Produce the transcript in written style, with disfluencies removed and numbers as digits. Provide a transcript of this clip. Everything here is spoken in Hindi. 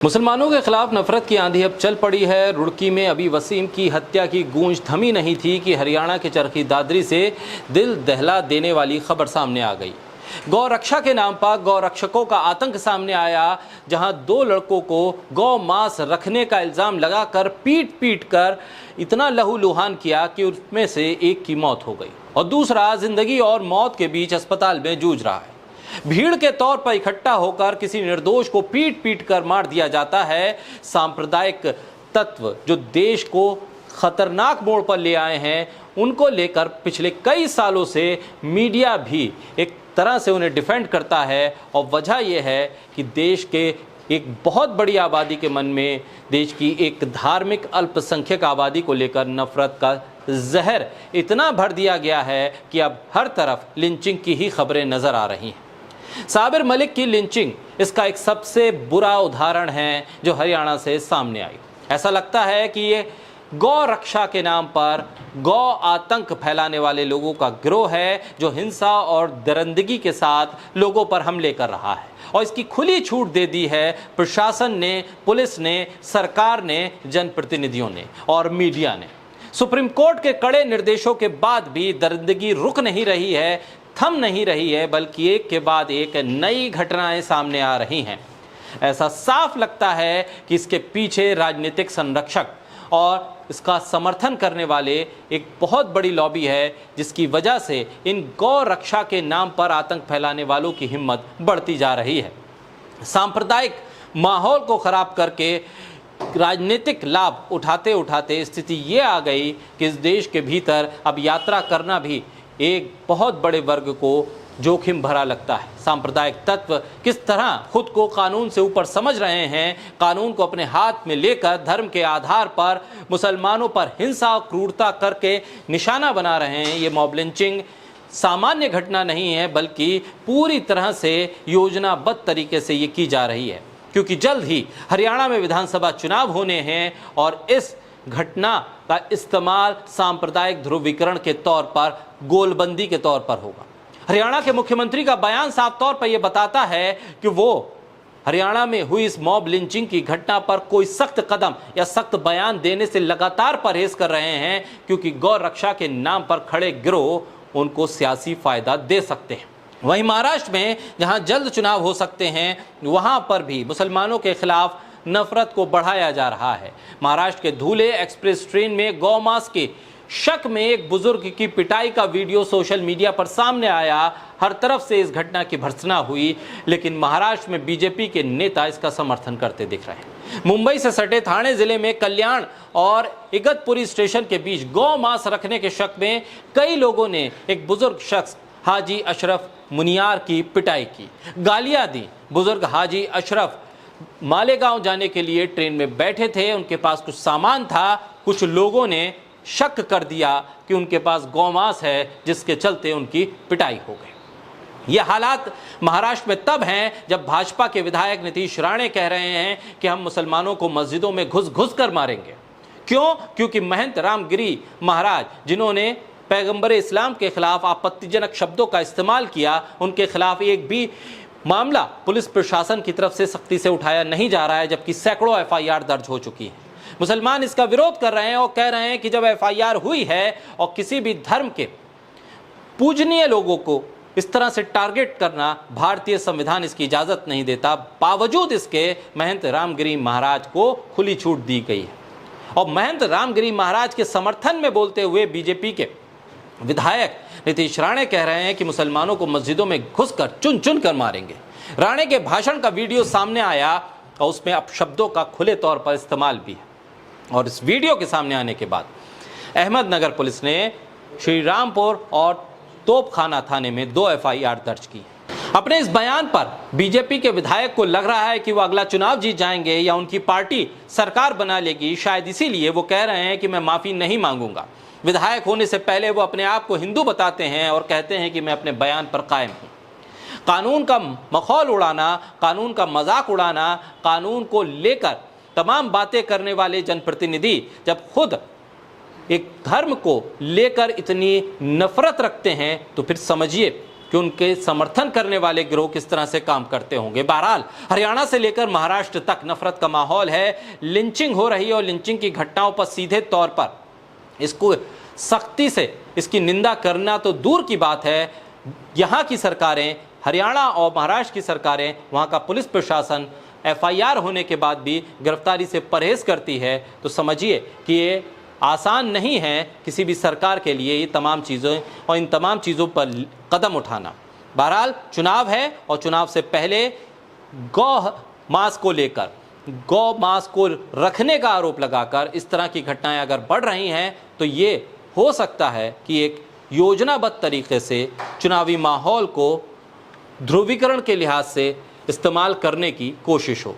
मुसलमानों के खिलाफ नफरत की आंधी अब चल पड़ी है। रुड़की में अभी वसीम की हत्या की गूंज थमी नहीं थी कि हरियाणा के चरखी दादरी से दिल दहला देने वाली खबर सामने आ गई। गौ रक्षा के नाम पर गौ रक्षकों का आतंक सामने आया, जहां 2 लड़कों को गौ मांस रखने का इल्जाम लगाकर पीट कर इतना लहूलुहान किया कि उसमें से एक की मौत हो गई और दूसरा जिंदगी और मौत के बीच अस्पताल में जूझ रहा है। भीड़ के तौर पर इकट्ठा होकर किसी निर्दोष को पीट कर मार दिया जाता है। सांप्रदायिक तत्व जो देश को खतरनाक मोड़ पर ले आए हैं, उनको लेकर पिछले कई सालों से मीडिया भी एक तरह से उन्हें डिफेंड करता है और वजह यह है कि देश के एक बहुत बड़ी आबादी के मन में देश की एक धार्मिक अल्पसंख्यक आबादी को लेकर नफरत का जहर इतना भर दिया गया है कि अब हर तरफ लिंचिंग की ही खबरें नजर आ रही हैं। साबिर मलिक की लिंचिंग इसका एक सबसे बुरा उदाहरण है जो हरियाणा से सामने आई। ऐसा लगता है कि ये गौ रक्षा के नाम पर गौ आतंक फैलाने वाले लोगों का गिरोह है जो हिंसा और दरिंदगी के साथ लोगों पर हमले कर रहा है और इसकी खुली छूट दे दी है प्रशासन ने, पुलिस ने, सरकार ने, जनप्रतिनिधियों ने और मीडिया ने। सुप्रीम कोर्ट के कड़े निर्देशों के बाद भी दरिंदगी रुक नहीं रही है, थम नहीं रही है, बल्कि एक के बाद एक नई घटनाएं सामने आ रही हैं। ऐसा साफ लगता है कि इसके पीछे राजनीतिक संरक्षक और इसका समर्थन करने वाले एक बहुत बड़ी लॉबी है, जिसकी वजह से इन गौ रक्षा के नाम पर आतंक फैलाने वालों की हिम्मत बढ़ती जा रही है। सांप्रदायिक माहौल को खराब करके राजनीतिक लाभ उठाते उठाते स्थिति ये आ गई कि इस देश के भीतर अब यात्रा करना भी एक बहुत बड़े वर्ग को जोखिम भरा लगता है। सांप्रदायिक तत्व किस तरह खुद को कानून से ऊपर समझ रहे हैं, कानून को अपने हाथ में लेकर धर्म के आधार पर मुसलमानों पर हिंसा और क्रूरता करके निशाना बना रहे हैं। ये मॉब लिंचिंग सामान्य घटना नहीं है, बल्कि पूरी तरह से योजनाबद्ध तरीके से ये की जा रही है, क्योंकि जल्द ही हरियाणा में विधानसभा चुनाव होने हैं और इस घटना का इस्तेमाल सांप्रदायिक ध्रुवीकरण के तौर पर, गोलबंदी के तौर पर होगा। हरियाणा के मुख्यमंत्री का बयान साफ तौर पर यह बताता है कि वो हरियाणा में हुई इस मॉब लिंचिंग की घटना पर कोई सख्त कदम या सख्त बयान देने से लगातार परहेज कर रहे हैं, क्योंकि गौ रक्षा के नाम पर खड़े गिरोह उनको सियासी फायदा दे सकते हैं। वहीं महाराष्ट्र में जहां जल्द चुनाव हो सकते हैं, वहां पर भी मुसलमानों के खिलाफ नफरत को बढ़ाया जा रहा है। महाराष्ट्र के धुले एक्सप्रेस ट्रेन में गौमांस के शक में एक बुजुर्ग की पिटाई का वीडियो सोशल मीडिया पर सामने आया। हर तरफ से इस घटना की भर्त्सना हुई, लेकिन महाराष्ट्र में बीजेपी के नेता इसका समर्थन करते दिख रहे हैं। मुंबई से सटे ठाणे जिले में कल्याण और इगतपुरी स्टेशन के बीच गौ मांस रखने के शक में कई लोगों ने एक बुजुर्ग शख्स हाजी अशरफ मुनियार की पिटाई की, गालियां दी। बुजुर्ग हाजी अशरफ मालेगांव जाने के लिए ट्रेन में बैठे थे, उनके पास कुछ सामान था। कुछ लोगों ने शक कर दिया कि उनके पास गौमांस है, जिसके चलते उनकी पिटाई हो गई। यह हालात महाराष्ट्र में तब हैं जब भाजपा के विधायक नीतीश राणे कह रहे हैं कि हम मुसलमानों को मस्जिदों में घुस कर मारेंगे। क्यों? क्योंकि महंत रामगिरी महाराज, जिन्होंने पैगंबर इस्लाम के खिलाफ आपत्तिजनक शब्दों का इस्तेमाल किया, उनके खिलाफ एक भी मामला पुलिस प्रशासन की तरफ से सख्ती से उठाया नहीं जा रहा है, जबकि सैकड़ों एफआईआर दर्ज हो चुकी है। मुसलमान इसका विरोध कर रहे हैं और कह रहे हैं कि जब एफआईआर हुई है और किसी भी धर्म के पूजनीय लोगों को इस तरह से टारगेट करना, भारतीय संविधान इसकी इजाजत नहीं देता। बावजूद इसके महंत रामगिरी महाराज को खुली छूट दी गई है और महंत रामगिरी महाराज के समर्थन में बोलते हुए बीजेपी के विधायक नीतीश राणे कह रहे हैं कि मुसलमानों को मस्जिदों में घुसकर चुन कर मारेंगे। राणे के भाषण का वीडियो सामने आया और उसमें अपशब्दों का खुले तौर पर इस्तेमाल भी है। और इस वीडियो के सामने आने के बाद अहमदनगर पुलिस ने श्री रामपुर और तोपखाना थाने में 2 एफआईआर दर्ज की। अपने इस बयान पर बीजेपी के विधायक को लग रहा है कि वो अगला चुनाव जीत जाएंगे या उनकी पार्टी सरकार बना लेगी। शायद इसीलिए वो कह रहे हैं कि मैं माफी नहीं मांगूंगा। विधायक होने से पहले वो अपने आप को हिंदू बताते हैं और कहते हैं कि मैं अपने बयान पर कायम हूं। कानून का मखौल उड़ाना, कानून का मजाक उड़ाना, कानून को लेकर तमाम बातें करने वाले जनप्रतिनिधि जब खुद एक धर्म को लेकर इतनी नफरत रखते हैं, तो फिर समझिए कि उनके समर्थन करने वाले गिरोह किस तरह से काम करते होंगे। बहरहाल हरियाणा से लेकर महाराष्ट्र तक नफरत का माहौल है, लिंचिंग हो रही है और लिंचिंग की घटनाओं पर सीधे तौर पर इसको सख्ती से इसकी निंदा करना तो दूर की बात है। यहाँ की सरकारें, हरियाणा और महाराष्ट्र की सरकारें, वहाँ का पुलिस प्रशासन एफआईआर होने के बाद भी गिरफ्तारी से परहेज करती है, तो समझिए कि ये आसान नहीं है किसी भी सरकार के लिए ये तमाम चीज़ें और इन तमाम चीज़ों पर कदम उठाना। बहरहाल चुनाव है और चुनाव से पहले गौ मांस को लेकर, गौ मांस को रखने का आरोप लगाकर इस तरह की घटनाएं अगर बढ़ रही हैं तो ये हो सकता है कि एक योजनाबद्ध तरीके से चुनावी माहौल को ध्रुवीकरण के लिहाज से इस्तेमाल करने की कोशिश हो।